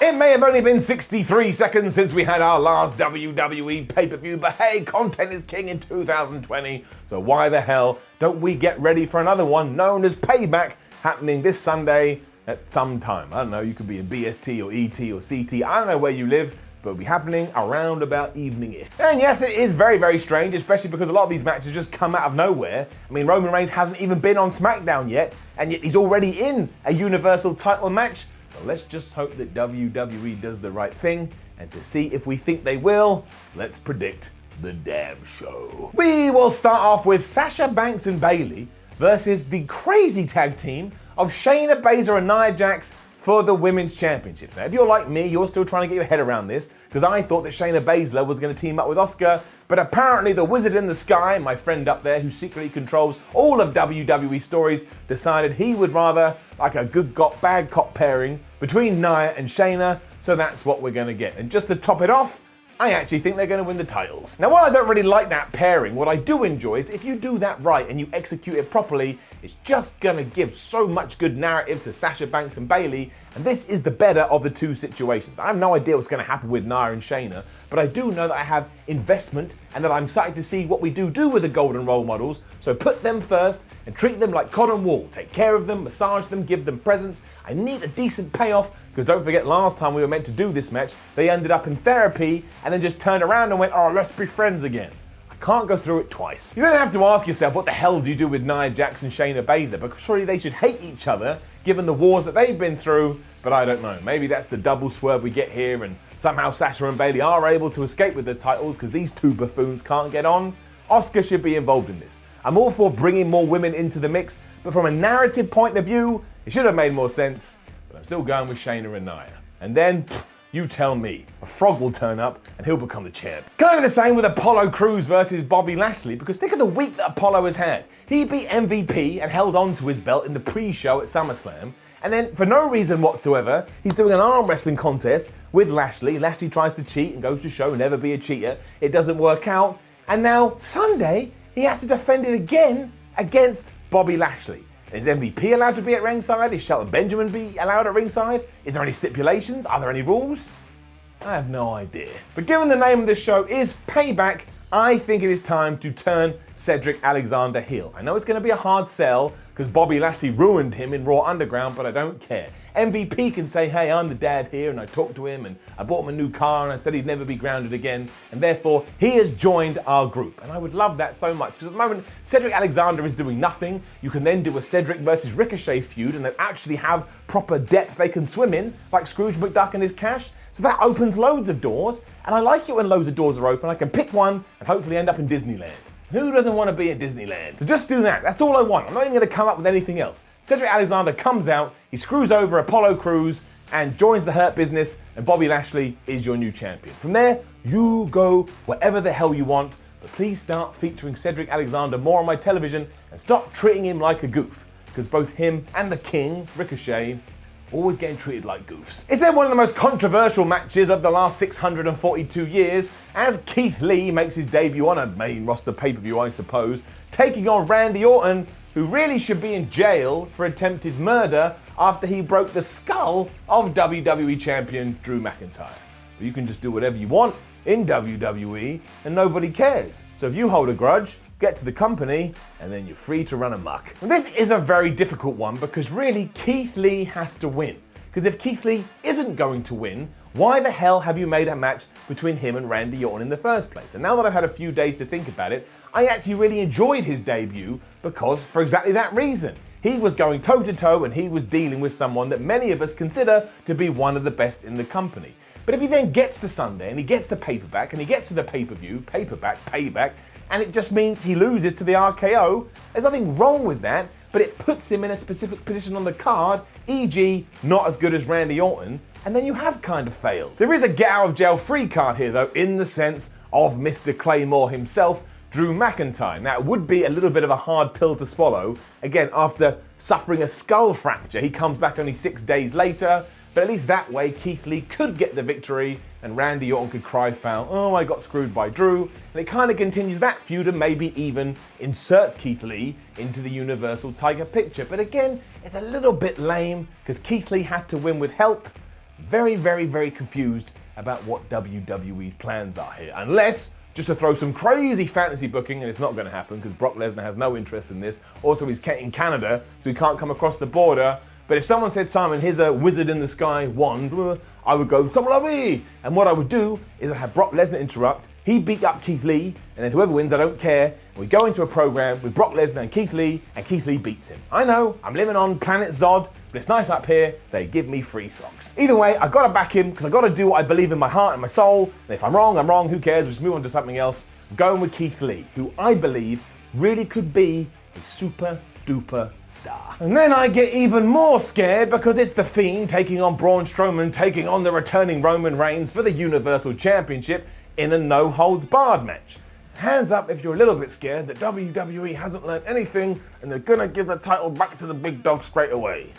It may have only been 63 seconds since we had our last WWE pay-per-view, but hey, content is king in 2020, so why the hell don't we get ready for another one known as Payback, happening this Sunday at some time. I don't know, you could be in BST or ET or CT, I don't know where you live, but it'll be happening around about evening-ish. And yes, it is very, very strange, especially because a lot of these matches just come out of nowhere. I mean, Roman Reigns hasn't even been on SmackDown yet, and yet he's already in a Universal title match. So let's just hope that WWE does the right thing, and to see if we think they will, let's predict the damn show. We will start off with Sasha Banks and Bayley versus the crazy tag team of Shayna Baszler and Nia Jax for the Women's Championship. Now, if you're like me, you're still trying to get your head around this, because I thought that Shayna Baszler was going to team up with Asuka, but apparently the wizard in the sky, my friend up there who secretly controls all of WWE stories, decided he would rather like a good cop, bad cop pairing between Nia and Shayna, so that's what we're going to get. And just to top it off, I actually think they're going to win the titles. Now, while I don't really like that pairing, what I do enjoy is if you do that right and you execute it properly, it's just going to give so much good narrative to Sasha Banks and Bayley, and this is the better of the two situations. I have no idea what's going to happen with Nia and Shayna, but I do know that I have investment and that I'm excited to see what we do with the golden role models, so put them first and treat them like cotton wool. Take care of them, massage them, give them presents. I need a decent payoff, because don't forget last time we were meant to do this match, they ended up in therapy and then just turned around and went, oh, let's be friends again. I can't go through it twice. You then have to ask yourself, what the hell do you do with Nia Jax and Shayna Baszler? Because surely they should hate each other, given the wars that they've been through, but I don't know. Maybe that's the double swerve we get here, and somehow Sasha and Bayley are able to escape with the titles because these two buffoons can't get on. Asuka should be involved in this. I'm all for bringing more women into the mix, but from a narrative point of view, it should have made more sense. But I'm still going with Shayna and Nia. And then, you tell me, a frog will turn up and he'll become the champ. Kind of the same with Apollo Crews versus Bobby Lashley, because think of the week that Apollo has had. He beat MVP and held on to his belt in the pre-show at SummerSlam, and then for no reason whatsoever, he's doing an arm wrestling contest with Lashley. Lashley tries to cheat and goes to show never be a cheater. It doesn't work out, and now Sunday, he has to defend it again against Bobby Lashley. Is MVP allowed to be at ringside? Is Shelton Benjamin be allowed at ringside? Is there any stipulations? Are there any rules? I have no idea. But given the name of this show is Payback, I think it is time to turn Cedric Alexander heel. I know it's going to be a hard sell because Bobby Lashley ruined him in Raw Underground, but I don't care. MVP can say, hey, I'm the dad here, and I talked to him, and I bought him a new car, and I said he'd never be grounded again, and therefore he has joined our group. And I would love that so much, because at the moment, Cedric Alexander is doing nothing. You can then do a Cedric versus Ricochet feud, and then actually have proper depth they can swim in, like Scrooge McDuck and his cash. So that opens loads of doors, and I like it when loads of doors are open. I can pick one and hopefully end up in Disneyland. Who doesn't want to be at Disneyland? So just do that. That's all I want. I'm not even going to come up with anything else. Cedric Alexander comes out, he screws over Apollo Crews and joins the Hurt Business, and Bobby Lashley is your new champion. From there, you go whatever the hell you want, but please start featuring Cedric Alexander more on my television and stop treating him like a goof, because both him and the King, Ricochet, always getting treated like goofs. It's then one of the most controversial matches of the last 642 years, as Keith Lee makes his debut on a main roster pay-per-view, I suppose, taking on Randy Orton, who really should be in jail for attempted murder after he broke the skull of WWE Champion Drew McIntyre. But you can just do whatever you want in WWE and nobody cares. So if you hold a grudge, get to the company, and then you're free to run amok. And this is a very difficult one because really Keith Lee has to win. Because if Keith Lee isn't going to win, why the hell have you made a match between him and Randy Orton in the first place? And now that I've had a few days to think about it, I actually really enjoyed his debut because, for exactly that reason, he was going toe-to-toe and he was dealing with someone that many of us consider to be one of the best in the company. But if he then gets to Sunday and he gets the Payback and he gets to the pay-per-view, Payback, and it just means he loses to the RKO, there's nothing wrong with that, but it puts him in a specific position on the card, e.g. not as good as Randy Orton, and then you have kind of failed. There is a get out of jail free card here though, in the sense of Mr. Claymore himself, Drew McIntyre. Now it would be a little bit of a hard pill to swallow. Again, after suffering a skull fracture, he comes back only 6 days later, but at least that way Keith Lee could get the victory and Randy Orton could cry foul, oh, I got screwed by Drew, and it kind of continues that feud and maybe even inserts Keith Lee into the Universal Tiger picture. But again, it's a little bit lame because Keith Lee had to win with help. very, very, very confused about what WWE's plans are here. Unless, just to throw some crazy fantasy booking, and it's not going to happen because Brock Lesnar has no interest in this. Also, he's in Canada, so he can't come across the border. But if someone said, Simon, here's a wizard in the sky wand, I would go, Sablami! And what I would do is I'd have Brock Lesnar interrupt, he'd beat up Keith Lee, and then whoever wins, I don't care. And we go into a program with Brock Lesnar and Keith Lee beats him. I know, I'm living on planet Zod, but it's nice up here, they give me free socks. Either way, I gotta back him, because I gotta do what I believe in my heart and my soul, and if I'm wrong, who cares, we'll just move on to something else. I'm going with Keith Lee, who I believe really could be a super duper star. And then I get even more scared because it's The Fiend taking on Braun Strowman, taking on the returning Roman Reigns for the Universal Championship in a no-holds-barred match. Hands up if you're a little bit scared that WWE hasn't learned anything and they're gonna give the title back to the big dog straight away.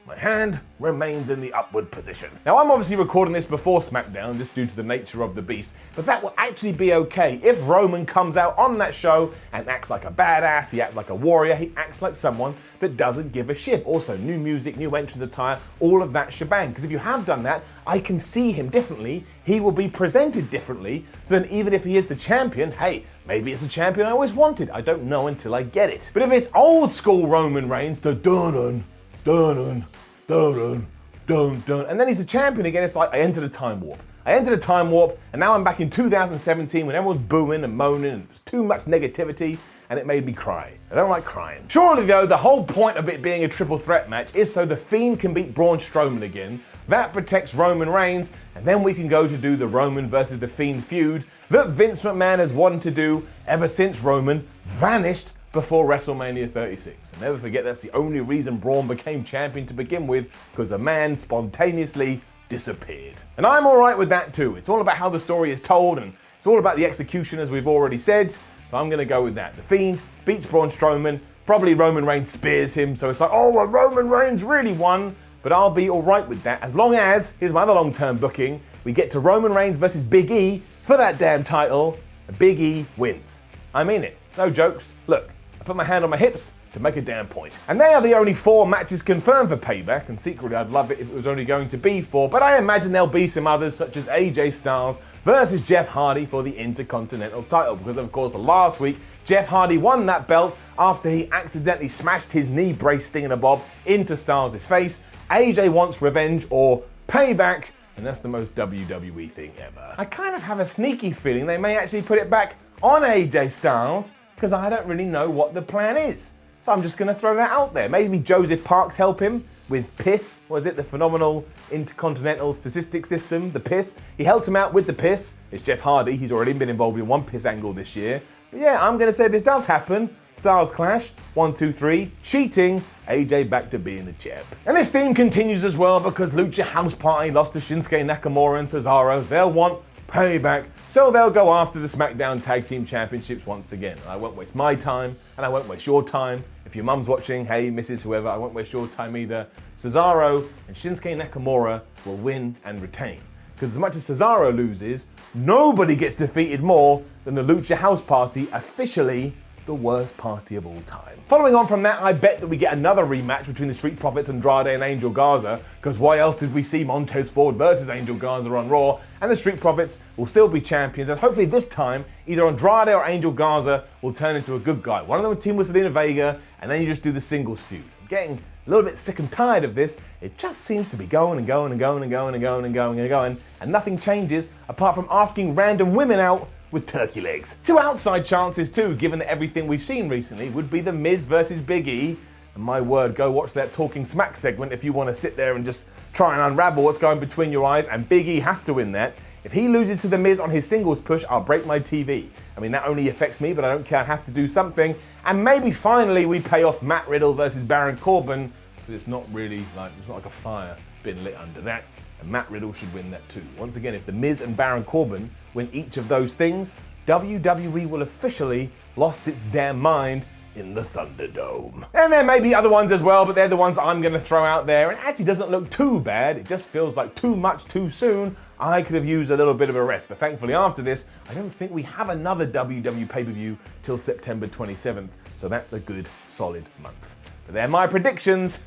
My hand remains in the upward position. Now, I'm obviously recording this before SmackDown, just due to the nature of the beast, but that will actually be okay if Roman comes out on that show and acts like a badass, he acts like a warrior, he acts like someone that doesn't give a shit. Also, new music, new entrance attire, all of that shebang. Because if you have done that, I can see him differently, he will be presented differently, so then even if he is the champion, hey, maybe it's the champion I always wanted. I don't know until I get it. But if it's old school Roman Reigns, the dun dun, and then he's the champion again, it's like I entered a time warp. And now I'm back in 2017 when everyone's booing and moaning and there's too much negativity and it made me cry. I don't like crying. Surely though, the whole point of it being a triple threat match is so The Fiend can beat Braun Strowman again. That protects Roman Reigns, and then we can go to do the Roman versus The Fiend feud that Vince McMahon has wanted to do ever since Roman vanished before WrestleMania 36. And never forget, that's the only reason Braun became champion to begin with, because a man spontaneously disappeared. And I'm all right with that too. It's all about how the story is told, and it's all about the execution, as we've already said. So I'm gonna go with that. The Fiend beats Braun Strowman, probably Roman Reigns spears him, so it's like, oh, well, Roman Reigns really won, but I'll be all right with that, as long as, here's my other long-term booking, we get to Roman Reigns versus Big E for that damn title, and Big E wins. I mean it, no jokes. Look, I put my hand on my hips to make a damn point. And they are the only 4 matches confirmed for Payback, and secretly I'd love it if it was only going to be 4, but I imagine there'll be some others, such as AJ Styles versus Jeff Hardy for the Intercontinental title, because of course last week Jeff Hardy won that belt after he accidentally smashed his knee brace thingamabob into Styles' face. AJ wants revenge or payback, and that's the most WWE thing ever. I kind of have a sneaky feeling they may actually put it back on AJ Styles, because I don't really know what the plan is. So I'm just gonna throw that out there. Maybe Joseph Parks help him with PISS, was it the Phenomenal Intercontinental Statistics System, the PISS? He helped him out with the PISS. It's Jeff Hardy, he's already been involved in one PISS angle this year. But yeah, I'm gonna say this does happen. Styles clash, 1, 2, 3, cheating, AJ back to being the champ. And this theme continues as well because Lucha House Party lost to Shinsuke Nakamura and Cesaro. They'll want payback, so they'll go after the SmackDown Tag Team Championships once again. I won't waste my time, and I won't waste your time. If your mum's watching, hey, Mrs. Whoever, I won't waste your time either. Cesaro and Shinsuke Nakamura will win and retain. Because as much as Cesaro loses, nobody gets defeated more than the Lucha House Party, officially the worst party of all time. Following on from that, I bet that we get another rematch between the Street Profits, Andrade and Angel Garza, because why else did we see Montez Ford versus Angel Garza on Raw? And the Street Profits will still be champions, and hopefully this time, either Andrade or Angel Garza will turn into a good guy. One of them will team with Selena Vega, and then you just do the singles feud. I'm getting a little bit sick and tired of this. It just seems to be going and going and going and going and going and going and going, and nothing changes apart from asking random women out with turkey legs. 2 outside chances too, given that everything we've seen recently, would be The Miz versus Big E. And my word, go watch that Talking Smack segment if you want to sit there and just try and unravel what's going between your eyes, and Big E has to win that. If he loses to The Miz on his singles push, I'll break my TV. I mean, that only affects me, but I don't care, I have to do something. And maybe finally we pay off Matt Riddle versus Baron Corbin, but it's not really like, it's not like a fire being lit under that. And Matt Riddle should win that too. Once again, if The Miz and Baron Corbin win each of those things, WWE will officially lost its damn mind in the Thunderdome. And there may be other ones as well, but they're the ones I'm gonna throw out there, and it actually doesn't look too bad. It just feels like too much too soon. I could have used a little bit of a rest, but thankfully after this, I don't think we have another WWE pay-per-view till September 27th, so that's a good, solid month. But they're my predictions.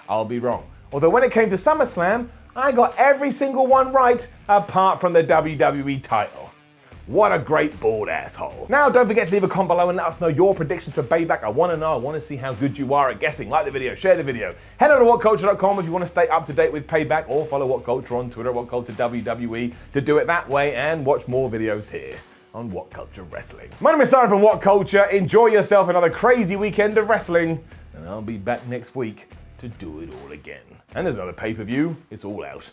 I'll be wrong. Although when it came to SummerSlam, I got every single one right apart from the WWE title. What a great bald asshole. Now, don't forget to leave a comment below and let us know your predictions for Payback. I want to know. I want to see how good you are at guessing. Like the video, share the video. Head over to whatculture.com if you want to stay up to date with Payback, or follow What Culture on Twitter, What Culture WWE, to do it that way and watch more videos here on What Culture Wrestling. My name is Simon from What Culture. Enjoy yourself another crazy weekend of wrestling, and I'll be back next week to do it all again. And there's another pay-per-view. It's all out.